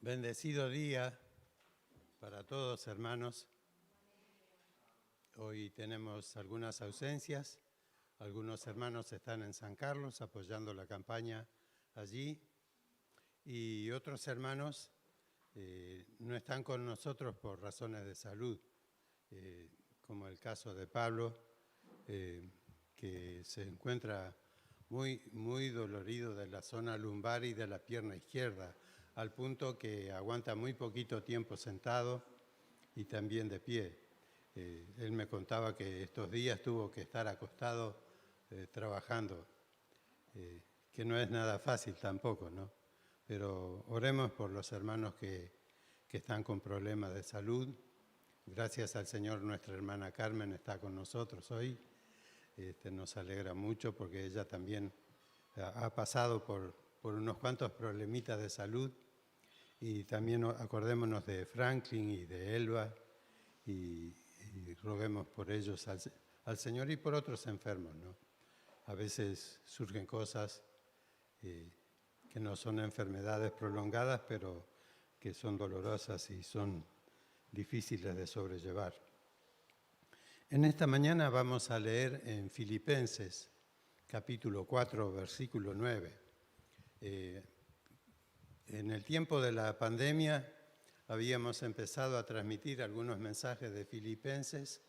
Bendecido día para todos, hermanos. Hoy tenemos algunas ausencias. Algunos hermanos están en San Carlos apoyando la campaña allí y otros hermanos no están con nosotros por razones de salud, como el caso de Pablo, que se encuentra muy dolorido de la zona lumbar y de la pierna izquierda, al punto que aguanta muy poquito tiempo sentado y también de pie. Él me contaba que estos días tuvo que estar acostado trabajando, que no es nada fácil tampoco, ¿no? Pero oremos por los hermanos que están con problemas de salud. Gracias al Señor, nuestra hermana Carmen está con nosotros hoy. Nos alegra mucho porque ella también ha pasado por unos cuantos problemitas de salud. Y también acordémonos de Franklin y de Elba y roguemos por ellos al Señor y por otros enfermos, ¿no? A veces surgen cosas que no son enfermedades prolongadas, pero que son dolorosas y son difíciles de sobrellevar. En esta mañana vamos a leer en Filipenses, capítulo 4, versículo 9. En el tiempo de la pandemia habíamos empezado a transmitir algunos mensajes de Filipenses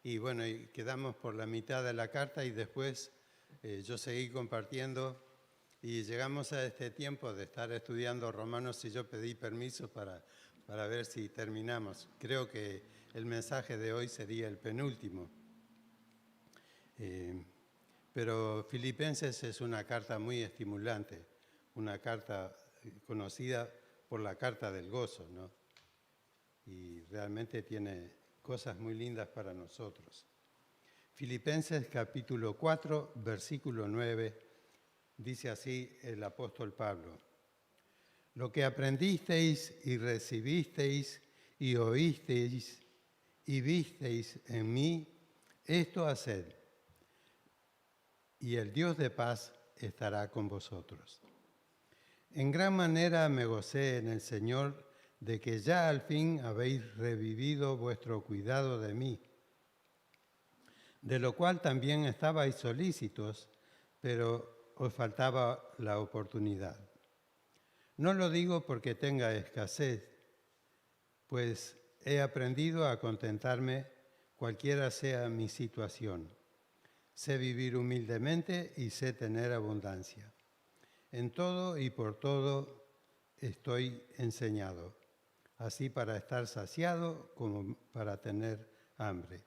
y bueno, quedamos por la mitad de la carta y después yo seguí compartiendo y llegamos a este tiempo de estar estudiando Romanos y yo pedí permiso para ver si terminamos. Creo que el mensaje de hoy sería el penúltimo. Pero Filipenses es una carta muy estimulante, una carta conocida por la carta del gozo, ¿no? Y realmente tiene cosas muy lindas para nosotros. Filipenses capítulo 4, versículo 9, dice así el apóstol Pablo: Lo que aprendisteis y recibisteis y oísteis y visteis en mí, esto haced, y el Dios de paz estará con vosotros. En gran manera me gocé en el Señor de que ya al fin habéis revivido vuestro cuidado de mí, de lo cual también estabais solícitos, pero os faltaba la oportunidad. No lo digo porque tenga escasez, pues he aprendido a contentarme cualquiera sea mi situación. Sé vivir humildemente y sé tener abundancia. En todo y por todo estoy enseñado, así para estar saciado como para tener hambre,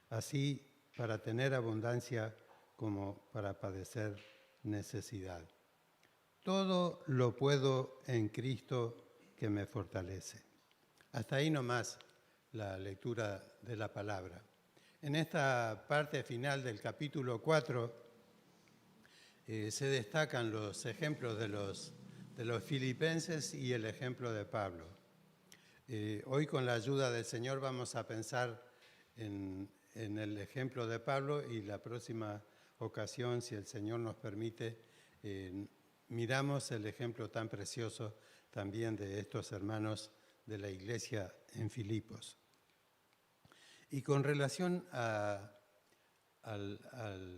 así para tener abundancia como para padecer necesidad. Todo lo puedo en Cristo que me fortalece. Hasta ahí nomás la lectura de la palabra. En esta parte final del capítulo 4, se destacan los ejemplos de los filipenses y el ejemplo de Pablo. Hoy con la ayuda del Señor vamos a pensar en el ejemplo de Pablo y la próxima ocasión, si el Señor nos permite, miramos el ejemplo tan precioso también de estos hermanos de la iglesia en Filipos. Y con relación al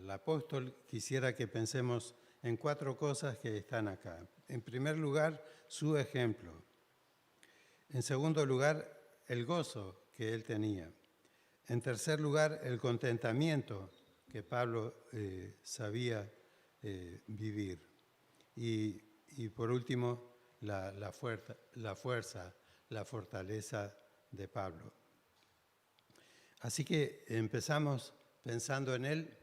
apóstol, quisiera que pensemos en 4 cosas que están acá. En primer lugar, su ejemplo. En segundo lugar, el gozo que él tenía. En tercer lugar, el contentamiento que Pablo sabía vivir. Y por último, la fuerza, la fortaleza de Pablo. Así que empezamos pensando en él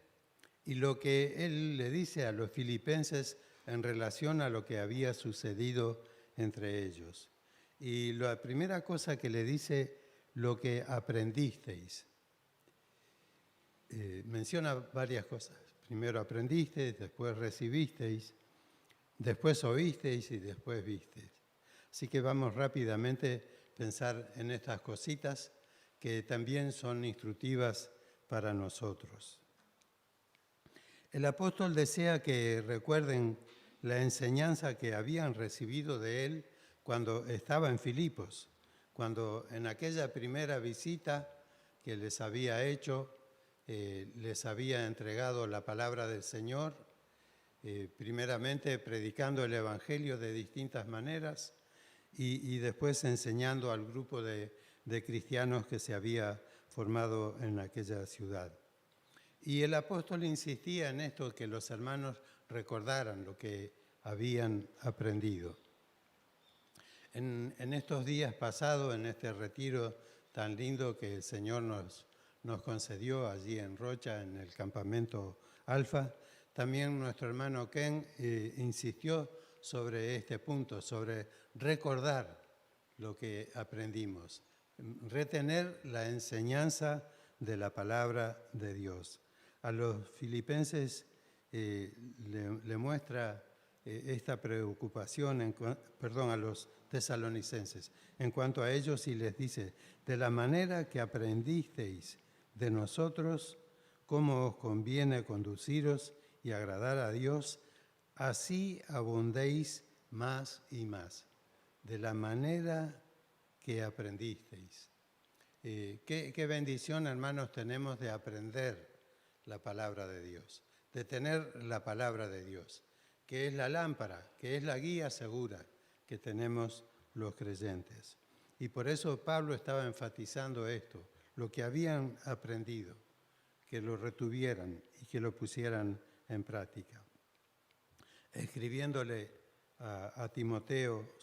y lo que él le dice a los filipenses en relación a lo que había sucedido entre ellos. Y la primera cosa que le dice, lo que aprendisteis. Menciona varias cosas. Primero aprendisteis, después recibisteis, después oísteis y después visteis. Así que vamos rápidamente a pensar en estas cositas que también son instructivas para nosotros. El apóstol desea que recuerden la enseñanza que habían recibido de él cuando estaba en Filipos, cuando en aquella primera visita que les había hecho, les había entregado la palabra del Señor, primeramente predicando el Evangelio de distintas maneras y después enseñando al grupo de cristianos que se había formado en aquella ciudad. Y el apóstol insistía en esto, que los hermanos recordaran lo que habían aprendido. En estos días pasados, en este retiro tan lindo que el Señor nos concedió allí en Rocha, en el campamento Alfa, también nuestro hermano Ken insistió sobre este punto, sobre recordar lo que aprendimos, retener la enseñanza de la palabra de Dios. A los filipenses le muestra esta preocupación, a los tesalonicenses, en cuanto a ellos, y les dice: de la manera que aprendisteis de nosotros, cómo os conviene conduciros y agradar a Dios, así abundéis más y más. De la manera que aprendisteis. Qué bendición, hermanos, tenemos de aprender la palabra de Dios, de tener la palabra de Dios, que es la lámpara, que es la guía segura que tenemos los creyentes. Y por eso Pablo estaba enfatizando esto, lo que habían aprendido, que lo retuvieran y que lo pusieran en práctica. Escribiéndole a Timoteo,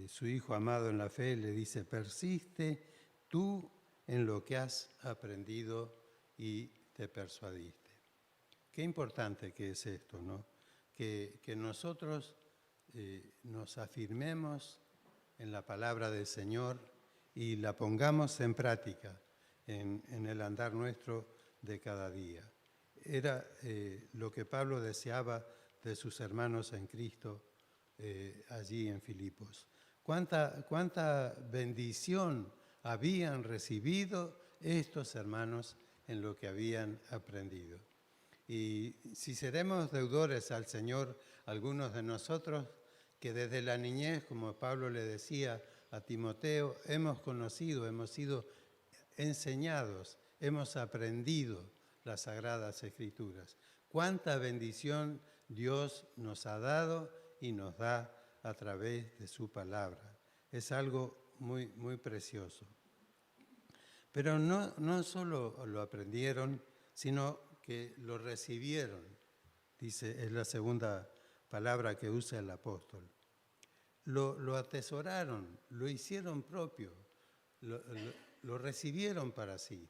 su hijo amado en la fe, le dice: persiste tú en lo que has aprendido y te persuadiste. Qué importante que es esto, ¿no? Que nosotros nos afirmemos en la palabra del Señor y la pongamos en práctica en el andar nuestro de cada día. Era lo que Pablo deseaba de sus hermanos en Cristo allí en Filipos. ¿Cuánta bendición habían recibido estos hermanos en lo que habían aprendido? Y si seremos deudores al Señor, algunos de nosotros, que desde la niñez, como Pablo le decía a Timoteo, hemos conocido, hemos sido enseñados, hemos aprendido las Sagradas Escrituras. Cuánta bendición Dios nos ha dado y nos da a través de su palabra. Es algo muy, muy precioso. Pero no solo lo aprendieron, sino que lo recibieron, dice, es la segunda palabra que usa el apóstol. Lo atesoraron, lo hicieron propio, lo recibieron para sí.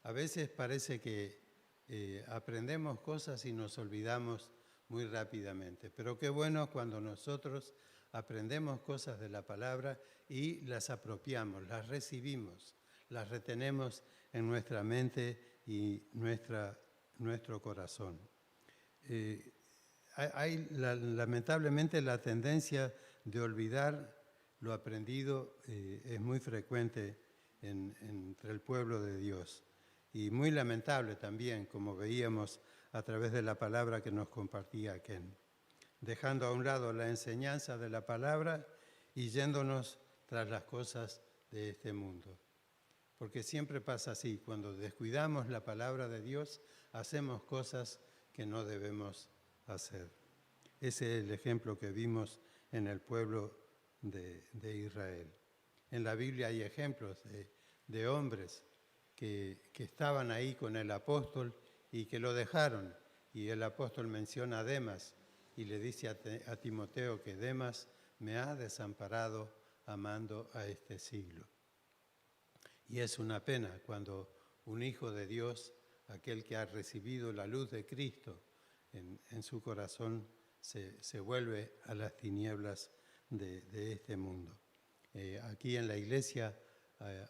A veces parece que aprendemos cosas y nos olvidamos muy rápidamente, pero qué bueno cuando nosotros aprendemos cosas de la palabra y las apropiamos, las recibimos, las retenemos en nuestra mente y nuestro corazón. Hay lamentablemente la tendencia de olvidar lo aprendido, es muy frecuente entre el pueblo de Dios. Y muy lamentable también, como veíamos a través de la palabra que nos compartía Ken, dejando a un lado la enseñanza de la palabra y yéndonos tras las cosas de este mundo. Porque siempre pasa así, cuando descuidamos la palabra de Dios, hacemos cosas que no debemos hacer. Ese es el ejemplo que vimos en el pueblo de Israel. En la Biblia hay ejemplos de hombres que estaban ahí con el apóstol y que lo dejaron. Y el apóstol menciona a Demas y le dice a Timoteo que Demas me ha desamparado amando a este siglo. Y es una pena cuando un hijo de Dios, aquel que ha recibido la luz de Cristo en su corazón, se vuelve a las tinieblas de este mundo. Aquí en la iglesia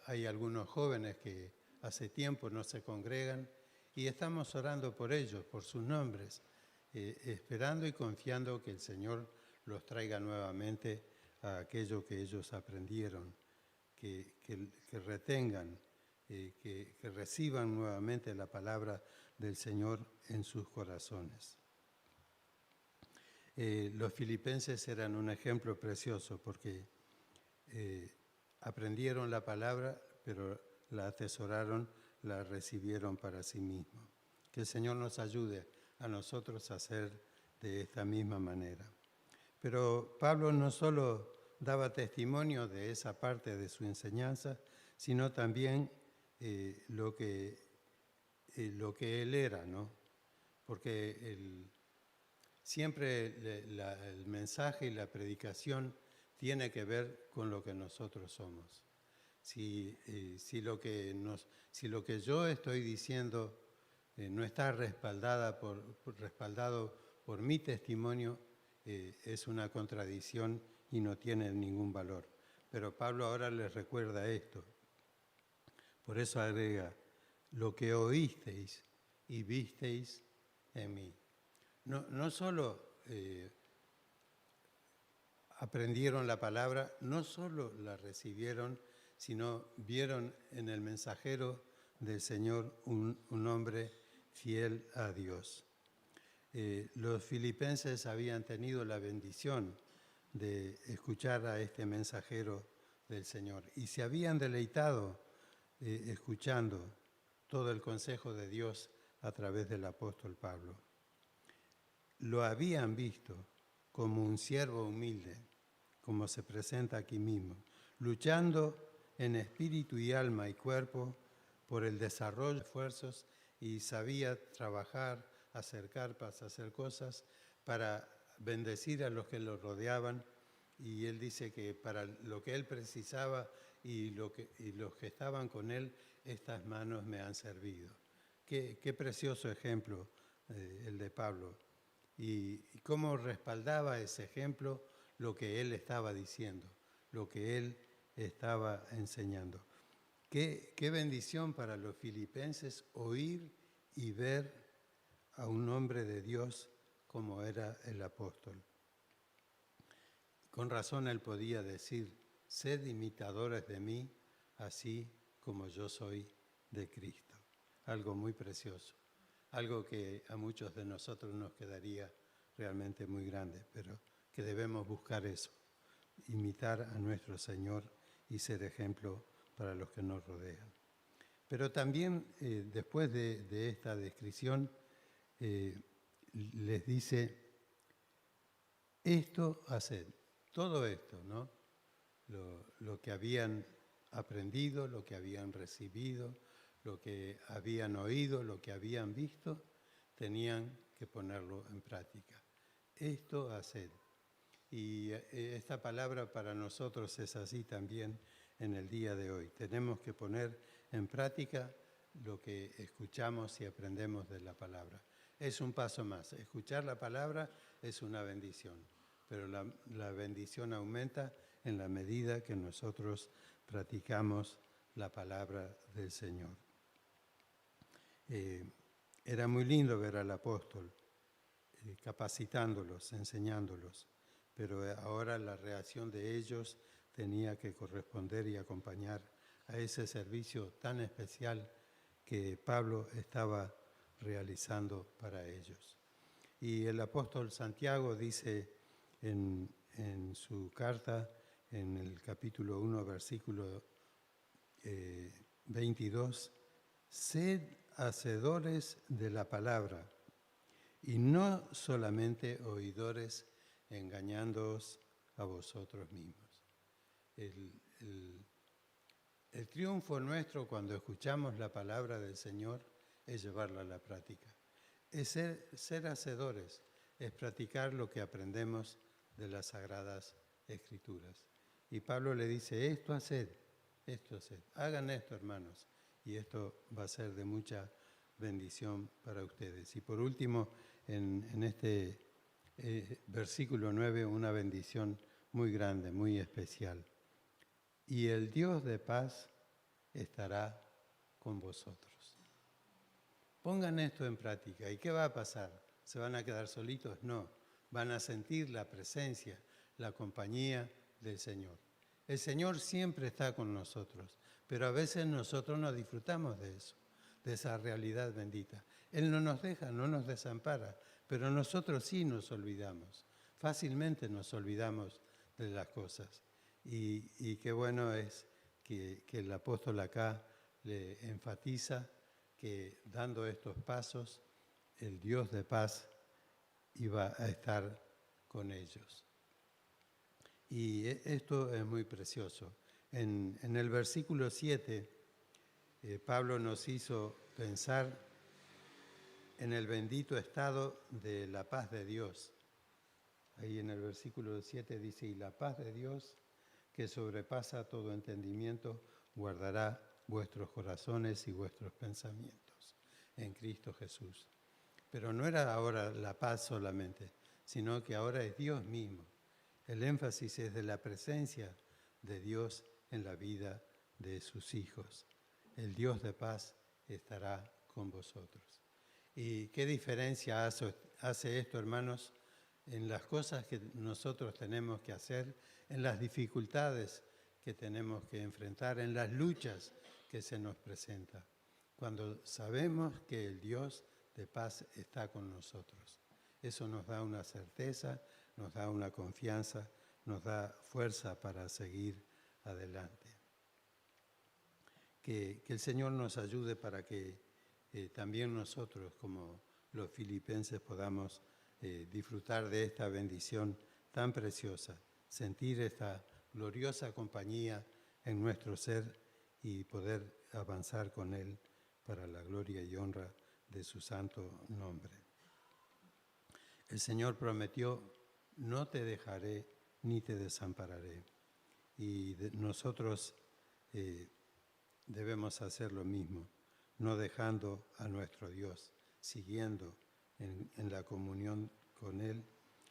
hay algunos jóvenes que hace tiempo no se congregan y estamos orando por ellos, por sus nombres, esperando y confiando que el Señor los traiga nuevamente a aquello que ellos aprendieron, que retengan, que reciban nuevamente la palabra del Señor en sus corazones. Los filipenses eran un ejemplo precioso porque aprendieron la palabra, pero la atesoraron, la recibieron para sí mismos. Que el Señor nos ayude a nosotros a hacer de esta misma manera. Pero Pablo no solo daba testimonio de esa parte de su enseñanza, sino también lo que él era, ¿no? Porque siempre el mensaje y la predicación tiene que ver con lo que nosotros somos. Si lo que yo estoy diciendo no está respaldado por mi testimonio, es una contradicción y no tiene ningún valor. Pero Pablo ahora les recuerda esto. Por eso agrega, lo que oísteis y visteis en mí. No solo aprendieron la palabra, no solo la recibieron, sino vieron en el mensajero del Señor un hombre fiel a Dios. Los filipenses habían tenido la bendición de escuchar a este mensajero del Señor y se habían deleitado escuchando todo el consejo de Dios a través del apóstol Pablo. Lo habían visto como un siervo humilde, como se presenta aquí mismo, luchando en espíritu y alma y cuerpo por el desarrollo de esfuerzos, y sabía trabajar, hacer carpas, hacer cosas para bendecir a los que lo rodeaban. Y él dice que para lo que él precisaba y los que estaban con él, estas manos me han servido. Qué precioso ejemplo el de Pablo. Y cómo respaldaba ese ejemplo lo que él estaba diciendo, lo que él estaba enseñando. Qué bendición para los filipenses oír y ver a un hombre de Dios como era el apóstol. Con razón él podía decir, sed imitadores de mí, así como yo soy de Cristo. Algo muy precioso, algo que a muchos de nosotros nos quedaría realmente muy grande, pero que debemos buscar eso, imitar a nuestro Señor y ser ejemplo para los que nos rodean. Pero también después de esta descripción les dice, esto haced, todo esto, ¿no? Lo que habían aprendido, lo que habían recibido, lo que habían oído, lo que habían visto, tenían que ponerlo en práctica. Esto haced. Y esta palabra para nosotros es así también en el día de hoy. Tenemos que poner en práctica lo que escuchamos y aprendemos de la palabra. Es un paso más. Escuchar la palabra es una bendición, pero la bendición aumenta en la medida que nosotros practicamos la palabra del Señor. Era muy lindo ver al apóstol capacitándolos, enseñándolos, pero ahora la reacción de ellos tenía que corresponder y acompañar a ese servicio tan especial que Pablo estaba realizando para ellos. Y el apóstol Santiago dice en su carta, en el capítulo 1, versículo 22, sed hacedores de la palabra y no solamente oidores, engañándoos a vosotros mismos. El triunfo nuestro cuando escuchamos la palabra del Señor es llevarla a la práctica. Es ser hacedores, es practicar lo que aprendemos de las Sagradas Escrituras. Y Pablo le dice, esto haced, hagan esto, hermanos, y esto va a ser de mucha bendición para ustedes. Y por último, en este versículo 9, una bendición muy grande, muy especial. Y el Dios de paz estará con vosotros. Pongan esto en práctica. ¿Y qué va a pasar? ¿Se van a quedar solitos? No. Van a sentir la presencia, la compañía del Señor. El Señor siempre está con nosotros, pero a veces nosotros no disfrutamos de eso, de esa realidad bendita. Él no nos deja, no nos desampara, pero nosotros sí nos olvidamos. fácilmente nos olvidamos de las cosas. Y qué bueno es que el apóstol acá le enfatiza que dando estos pasos, el Dios de paz iba a estar con ellos. Y esto es muy precioso. En el versículo 7, Pablo nos hizo pensar en el bendito estado de la paz de Dios. Ahí en el versículo 7 dice, y la paz de Dios, que sobrepasa todo entendimiento, guardará vuestros corazones y vuestros pensamientos en Cristo Jesús. Pero no era ahora la paz solamente, sino que ahora es Dios mismo. El énfasis es de la presencia de Dios en la vida de sus hijos. El Dios de paz estará con vosotros. ¿Y qué diferencia hace esto, hermanos, en las cosas que nosotros tenemos que hacer, en las dificultades que tenemos que enfrentar, en las luchas que se nos presentan? Cuando sabemos que el Dios de paz está con nosotros. Eso nos da una certeza, nos da una confianza, nos da fuerza para seguir adelante. Que el Señor nos ayude para que también nosotros, como los filipenses, podamos disfrutar de esta bendición tan preciosa, sentir esta gloriosa compañía en nuestro ser y poder avanzar con Él para la gloria y honra de su santo nombre. El Señor prometió, no te dejaré ni te desampararé. Y nosotros debemos hacer lo mismo, no dejando a nuestro Dios, siguiendo en la comunión con Él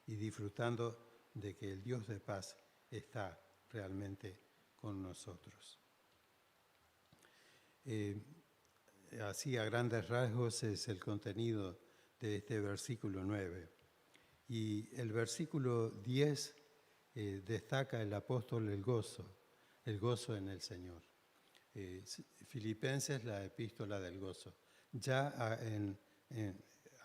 y disfrutando de que el Dios de paz está realmente con nosotros. Así a grandes rasgos es el contenido de este versículo 9. Y el versículo 10 destaca el apóstol el gozo en el Señor. Filipenses, la epístola del gozo. Ya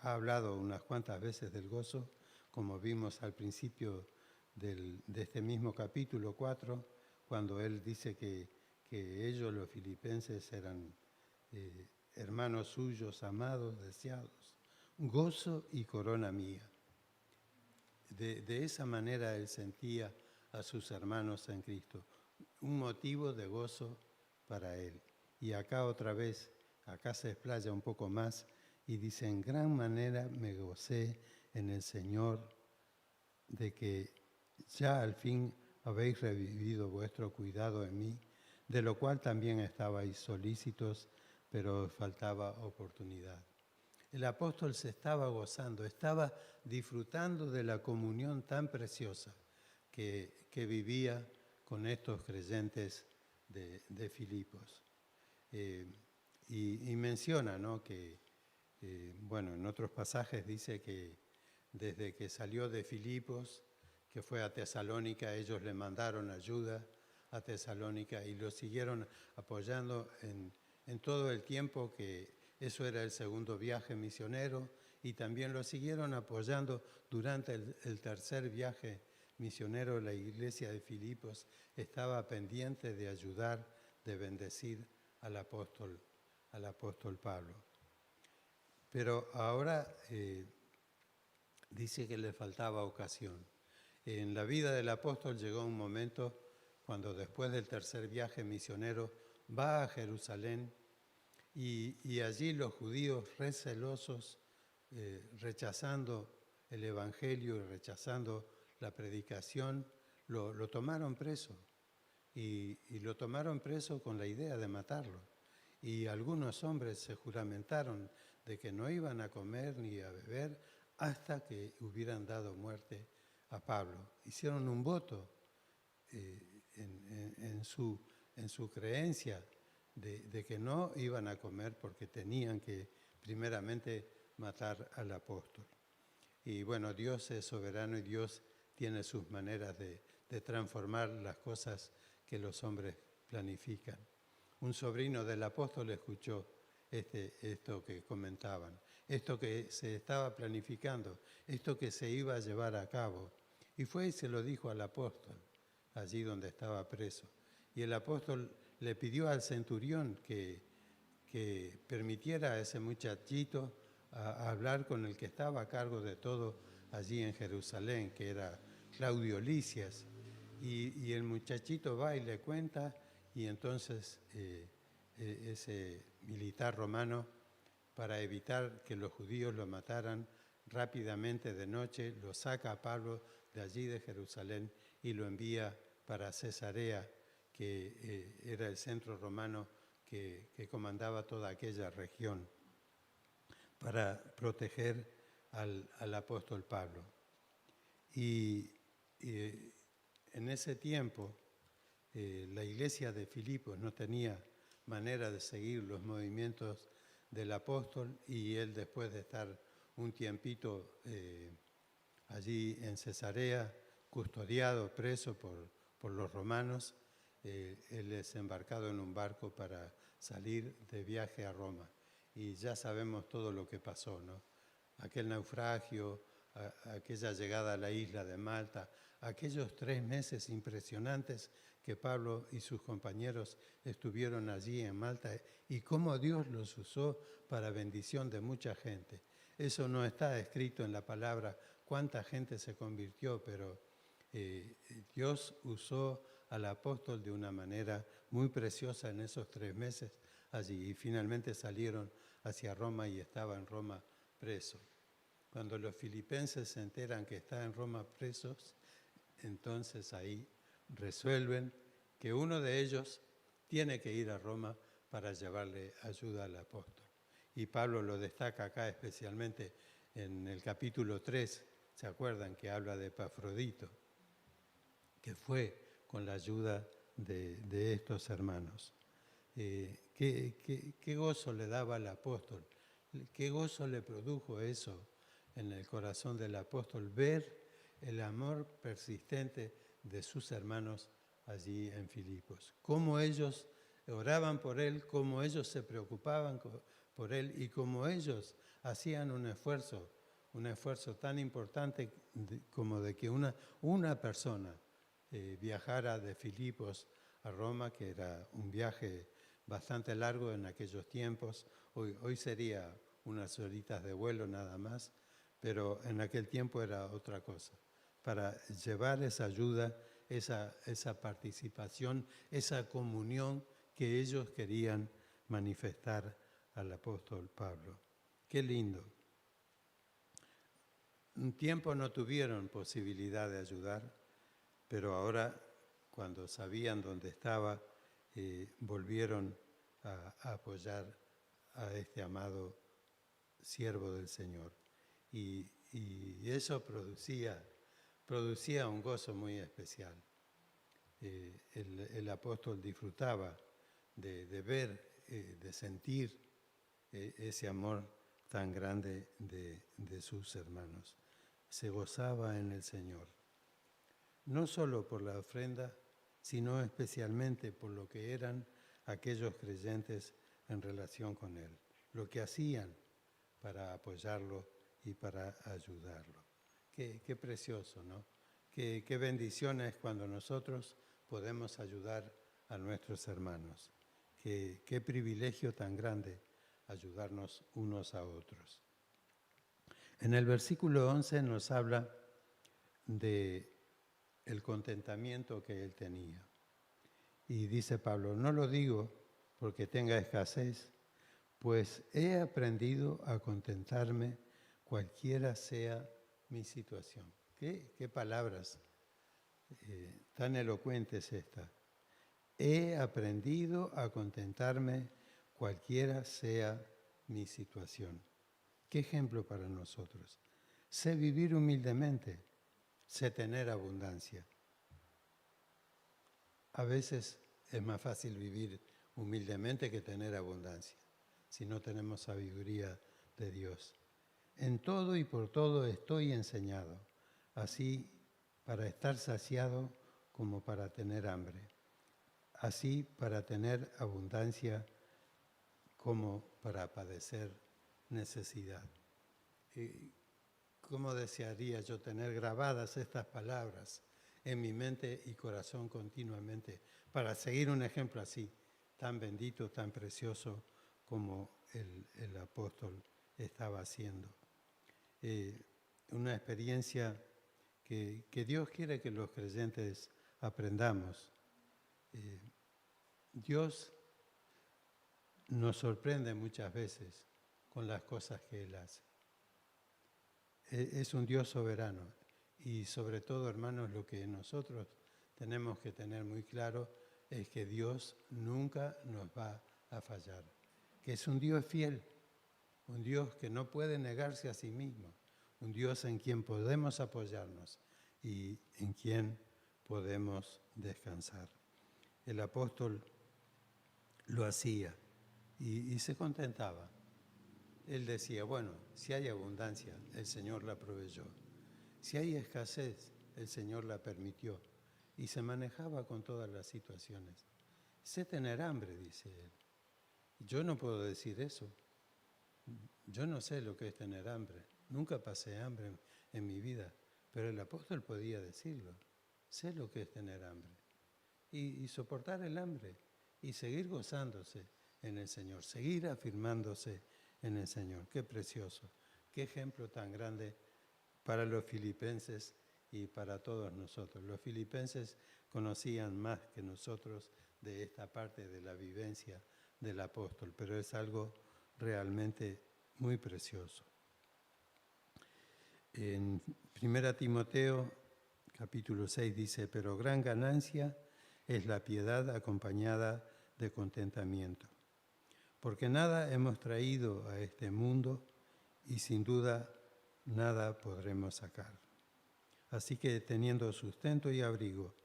ha hablado unas cuantas veces del gozo, como vimos al principio de este mismo capítulo 4, cuando él dice que ellos, los filipenses, eran hermanos suyos, amados, deseados, gozo y corona mía. De esa manera él sentía a sus hermanos en Cristo, un motivo de gozo para él. Y acá otra vez, acá se explaya un poco más y dice, en gran manera me gocé en el Señor de que ya al fin habéis revivido vuestro cuidado en mí, de lo cual también estabais solícitos, pero os faltaba oportunidad. El apóstol se estaba gozando, estaba disfrutando de la comunión tan preciosa que vivía con estos creyentes de Filipos. Y menciona, ¿no?, que, en otros pasajes dice que desde que salió de Filipos, que fue a Tesalónica, ellos le mandaron ayuda a Tesalónica y lo siguieron apoyando en todo el tiempo que eso era el segundo viaje misionero, y también lo siguieron apoyando durante el tercer viaje misionero. La iglesia de Filipos estaba pendiente de ayudar, de bendecir al apóstol Pablo. Pero ahora dice que le faltaba ocasión. En la vida del apóstol llegó un momento cuando después del tercer viaje misionero va a Jerusalén y allí los judíos recelosos, rechazando el evangelio y rechazando la predicación, lo tomaron preso. Y lo tomaron preso con la idea de matarlo. Y algunos hombres se juramentaron de que no iban a comer ni a beber hasta que hubieran dado muerte a Pablo. Hicieron un voto en su creencia de que no iban a comer porque tenían que primeramente matar al apóstol. Y bueno, Dios es soberano y Dios tiene sus maneras de transformar las cosas que los hombres planifican. Un sobrino del apóstol escuchó esto que comentaban, esto que se estaba planificando, esto que se iba a llevar a cabo, Y fue y se lo dijo al apóstol, allí donde estaba preso. Y el apóstol le pidió al centurión que permitiera a ese muchachito a hablar con el que estaba a cargo de todo allí en Jerusalén, que era Claudio Lisias. Y el muchachito va y le cuenta, y entonces ese militar romano, para evitar que los judíos lo mataran rápidamente de noche, lo saca a Pablo de allí de Jerusalén y lo envía para Cesarea, que era el centro romano que comandaba toda aquella región, para proteger al apóstol Pablo. Y en ese tiempo la iglesia de Filipos no tenía manera de seguir los movimientos del apóstol, y él, después de estar un tiempito allí en Cesarea, custodiado, preso por los romanos, él es embarcado en un barco para salir de viaje a Roma. Y ya sabemos todo lo que pasó, ¿no? Aquel naufragio, aquella llegada a la isla de Malta, aquellos 3 meses impresionantes que Pablo y sus compañeros estuvieron allí en Malta, y cómo Dios los usó para bendición de mucha gente. Eso no está escrito en la palabra cuánta gente se convirtió, pero Dios usó al apóstol de una manera muy preciosa en esos 3 meses allí, y finalmente salieron hacia Roma y estaba en Roma preso. Cuando los filipenses se enteran que está en Roma presos, entonces ahí resuelven que uno de ellos tiene que ir a Roma para llevarle ayuda al apóstol. Y Pablo lo destaca acá especialmente en el capítulo 3, ¿se acuerdan? Que habla de Epafrodito, que fue con la ayuda de estos hermanos. ¿Qué gozo le daba al apóstol? ¿Qué gozo le produjo eso en el corazón del apóstol? Ver el amor persistente de sus hermanos allí en Filipos. Cómo ellos oraban por él, cómo ellos se preocupaban por él, y cómo ellos hacían un esfuerzo tan importante como de que una persona viajara de Filipos a Roma, que era un viaje bastante largo en aquellos tiempos. Hoy sería unas horitas de vuelo nada más, pero en aquel tiempo era otra cosa. Para llevar esa ayuda, esa participación, esa comunión que ellos querían manifestar al apóstol Pablo. Qué lindo. Un tiempo no tuvieron posibilidad de ayudar, pero ahora, cuando sabían dónde estaba, volvieron a apoyar a este amado siervo del Señor. Y eso producía un gozo muy especial. El apóstol disfrutaba de ver, de sentir ese amor tan grande de sus hermanos. Se gozaba en el Señor, no solo por la ofrenda, sino especialmente por lo que eran aquellos creyentes en relación con Él, lo que hacían para apoyarlo y para ayudarlo. Qué precioso, ¿no? Qué bendición es cuando nosotros podemos ayudar a nuestros hermanos. Qué privilegio tan grande ayudarnos unos a otros. En el versículo 11 nos habla de el contentamiento que él tenía. Y dice Pablo, no lo digo porque tenga escasez, pues he aprendido a contentarme cualquiera sea mi situación. ¿Qué palabras tan elocuentes estas? He aprendido a contentarme cualquiera sea mi situación. ¿Qué ejemplo para nosotros? Sé vivir humildemente, sé tener abundancia. A veces es más fácil vivir humildemente que tener abundancia, si no tenemos sabiduría de Dios. En todo y por todo estoy enseñado, así para estar saciado como para tener hambre, así para tener abundancia como para padecer necesidad. ¿Cómo desearía yo tener grabadas estas palabras en mi mente y corazón continuamente para seguir un ejemplo así, tan bendito, tan precioso como el apóstol estaba haciendo? Una experiencia que Dios quiere que los creyentes aprendamos. Dios nos sorprende muchas veces con las cosas que Él hace. Es un Dios soberano y sobre todo, hermanos, lo que nosotros tenemos que tener muy claro es que Dios nunca nos va a fallar, que es un Dios fiel, un Dios que no puede negarse a sí mismo, un Dios en quien podemos apoyarnos y en quien podemos descansar. El apóstol lo hacía y se contentaba. Él decía, bueno, si hay abundancia, el Señor la proveyó. Si hay escasez, el Señor la permitió. Y se manejaba con todas las situaciones. Sé tener hambre, dice él. Yo no puedo decir eso. Yo no sé lo que es tener hambre. Nunca pasé hambre en mi vida. Pero el apóstol podía decirlo. Sé lo que es tener hambre. Y soportar el hambre. Y seguir gozándose en el Señor. Seguir afirmándose en el Señor. Qué precioso. Qué ejemplo tan grande para los filipenses y para todos nosotros. Los filipenses conocían más que nosotros de esta parte de la vivencia del apóstol, pero es algo realmente muy precioso. En 1 Timoteo capítulo 6 dice, pero gran ganancia es la piedad acompañada de contentamiento, porque nada hemos traído a este mundo y sin duda nada podremos sacar. Así que teniendo sustento y abrigo,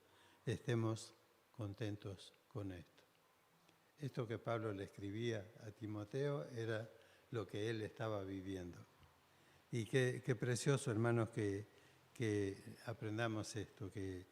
estemos contentos con esto. Esto que Pablo le escribía a Timoteo era lo que él estaba viviendo. Y qué precioso, hermanos, que aprendamos esto, que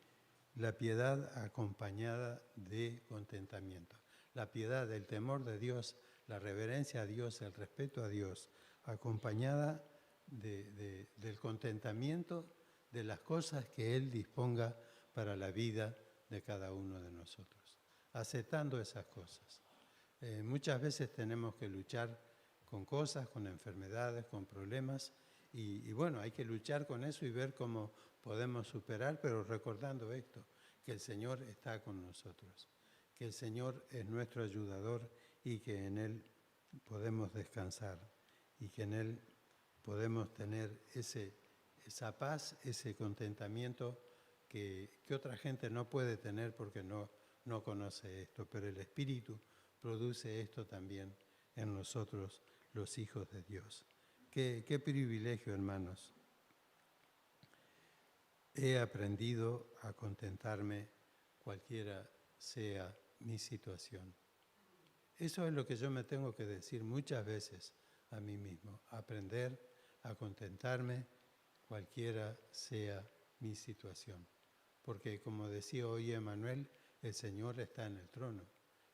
la piedad acompañada de contentamiento. La piedad, el temor de Dios, la reverencia a Dios, el respeto a Dios, acompañada del contentamiento de las cosas que Él disponga para la vida de cada uno de nosotros. Aceptando esas cosas. Muchas veces tenemos que luchar con cosas, con enfermedades, con problemas, y bueno, hay que luchar con eso y ver cómo podemos superar, pero recordando esto, que el Señor está con nosotros, que el Señor es nuestro ayudador y que en Él podemos descansar y que en Él podemos tener esa paz, ese contentamiento que otra gente no puede tener porque no conoce esto, pero el Espíritu produce esto también en nosotros, los hijos de Dios. Qué privilegio, hermanos. He aprendido a contentarme cualquiera sea mi situación. Eso es lo que yo me tengo que decir muchas veces a mí mismo, aprender a contentarme cualquiera sea mi situación. Porque como decía hoy Emanuel, el Señor está en el trono,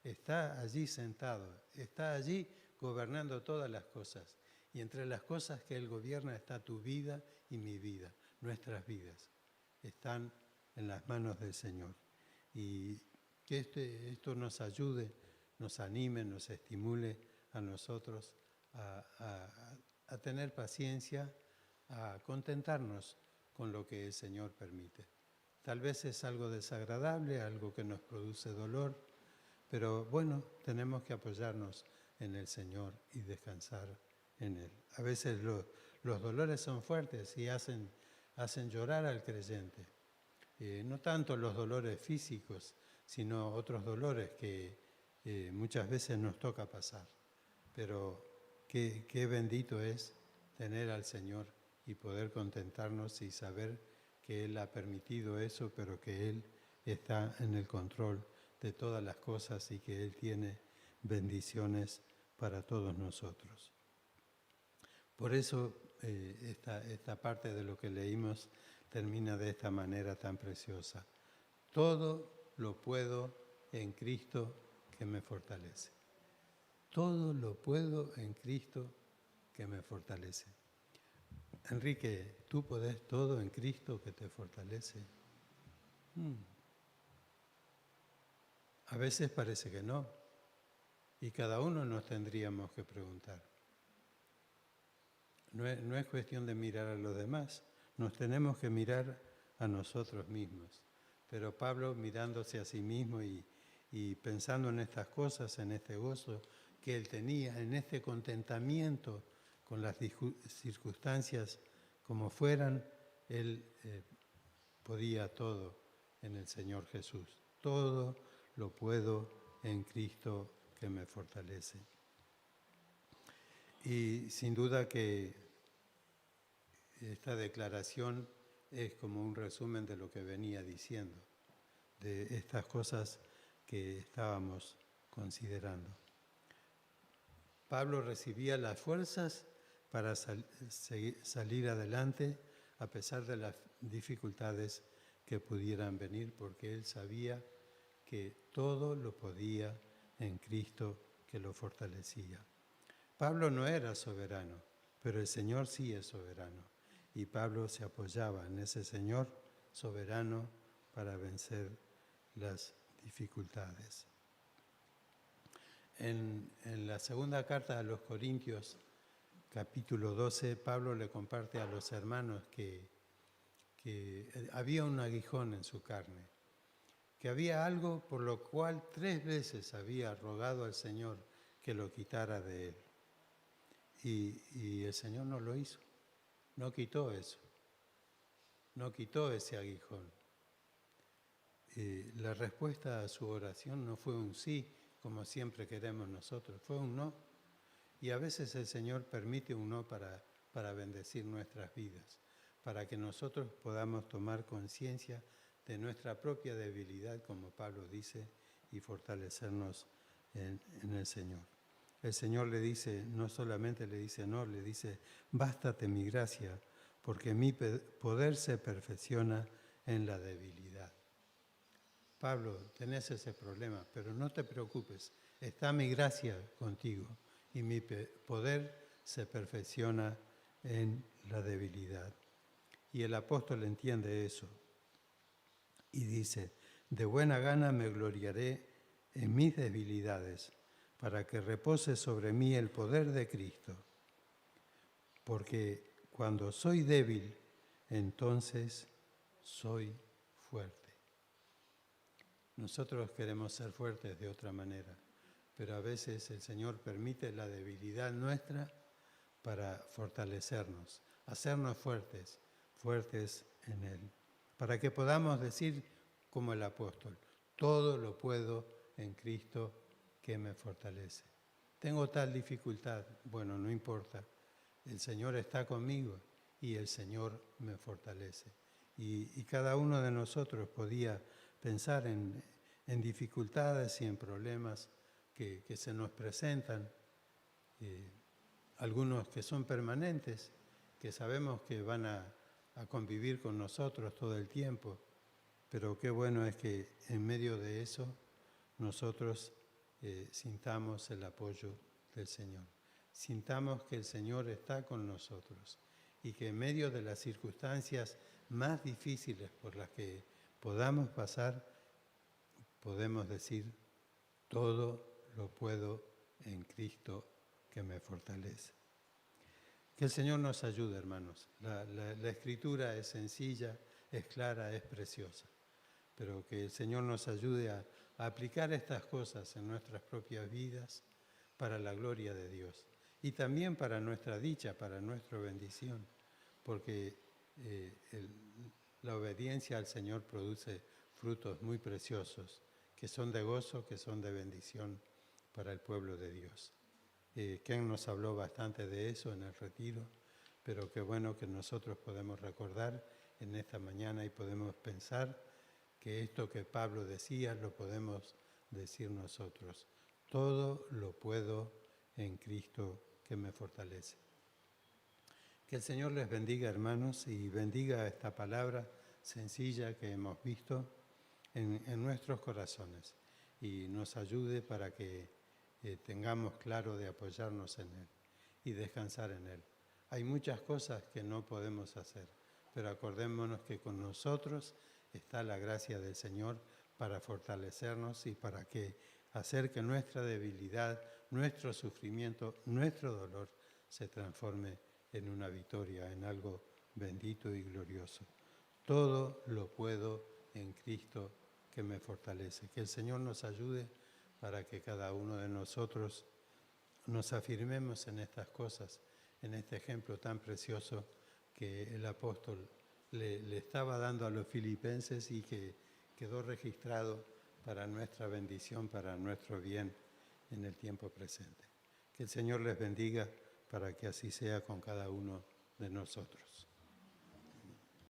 está allí sentado, está allí gobernando todas las cosas. Y entre las cosas que Él gobierna está tu vida y mi vida, nuestras vidas. Están en las manos del Señor. Y que esto nos ayude, nos anime, nos estimule a nosotros a tener paciencia, a contentarnos con lo que el Señor permite. Tal vez es algo desagradable, algo que nos produce dolor, pero bueno, tenemos que apoyarnos en el Señor y descansar en Él. A veces los dolores son fuertes y hacen llorar al creyente. No tanto los dolores físicos, sino otros dolores que muchas veces nos toca pasar. Pero qué bendito es tener al Señor y poder contentarnos y saber que Él ha permitido eso, pero que Él está en el control de todas las cosas y que Él tiene bendiciones para todos nosotros. Por eso esta parte de lo que leímos termina de esta manera tan preciosa. Todo lo puedo en Cristo que me fortalece. Todo lo puedo en Cristo que me fortalece. Enrique, ¿tú podés todo en Cristo que te fortalece? A veces parece que no, y cada uno nos tendríamos que preguntar. No es cuestión de mirar a los demás, nos tenemos que mirar a nosotros mismos. Pero Pablo, mirándose a sí mismo y pensando en estas cosas, en este gozo que él tenía, en este contentamiento con las circunstancias como fueran, él podía todo en el Señor Jesús. Todo lo puedo en Cristo que me fortalece. Y sin duda que esta declaración es como un resumen de lo que venía diciendo, de estas cosas que estábamos considerando. Pablo recibía las fuerzas para salir adelante a pesar de las dificultades que pudieran venir, porque él sabía que todo lo podía en Cristo que lo fortalecía. Pablo no era soberano, pero el Señor sí es soberano. Y Pablo se apoyaba en ese Señor soberano para vencer las dificultades. En la segunda carta a los Corintios, capítulo 12, Pablo le comparte a los hermanos que había un aguijón en su carne, que había algo por lo cual 3 veces había rogado al Señor que lo quitara de él. Y el Señor no lo hizo, no quitó eso, no quitó ese aguijón. La respuesta a su oración no fue un sí, como siempre queremos nosotros, fue un no. Y a veces el Señor permite un no para bendecir nuestras vidas, para que nosotros podamos tomar conciencia de nuestra propia debilidad, como Pablo dice, y fortalecernos en el Señor. El Señor le dice, no solamente le dice no, le dice, bástate mi gracia, porque mi poder se perfecciona en la debilidad. Pablo, tenés ese problema, pero no te preocupes, está mi gracia contigo y mi poder se perfecciona en la debilidad. Y el apóstol entiende eso y dice, de buena gana me gloriaré en mis debilidades, para que repose sobre mí el poder de Cristo. Porque cuando soy débil, entonces soy fuerte. Nosotros queremos ser fuertes de otra manera, pero a veces el Señor permite la debilidad nuestra para fortalecernos, hacernos fuertes en Él, para que podamos decir como el apóstol, todo lo puedo en Cristo que me fortalece. Tengo tal dificultad, bueno, no importa, el Señor está conmigo y el Señor me fortalece. Y cada uno de nosotros podía pensar en dificultades y en problemas que se nos presentan, algunos que son permanentes, que sabemos que van a convivir con nosotros todo el tiempo, pero qué bueno es que en medio de eso nosotros sintamos el apoyo del Señor, sintamos que el Señor está con nosotros y que en medio de las circunstancias más difíciles por las que podamos pasar, podemos decir, todo lo puedo en Cristo que me fortalece. Que el Señor nos ayude, hermanos. La Escritura es sencilla, es clara, es preciosa, pero que el Señor nos ayude a aplicar estas cosas en nuestras propias vidas para la gloria de Dios y también para nuestra dicha, para nuestra bendición, porque la obediencia al Señor produce frutos muy preciosos que son de gozo, que son de bendición para el pueblo de Dios. Ken nos habló bastante de eso en el retiro, pero qué bueno que nosotros podemos recordar en esta mañana y podemos pensar que esto que Pablo decía lo podemos decir nosotros. Todo lo puedo en Cristo que me fortalece. Que el Señor les bendiga, hermanos, y bendiga esta palabra sencilla que hemos visto en nuestros corazones y nos ayude para que tengamos claro de apoyarnos en Él y descansar en Él. Hay muchas cosas que no podemos hacer, pero acordémonos que con nosotros está la gracia del Señor para fortalecernos y para hacer que nuestra debilidad, nuestro sufrimiento, nuestro dolor se transforme en una victoria, en algo bendito y glorioso. Todo lo puedo en Cristo que me fortalece. Que el Señor nos ayude para que cada uno de nosotros nos afirmemos en estas cosas, en este ejemplo tan precioso que el apóstol le estaba dando a los filipenses y que quedó registrado para nuestra bendición, para nuestro bien en el tiempo presente. Que el Señor les bendiga para que así sea con cada uno de nosotros.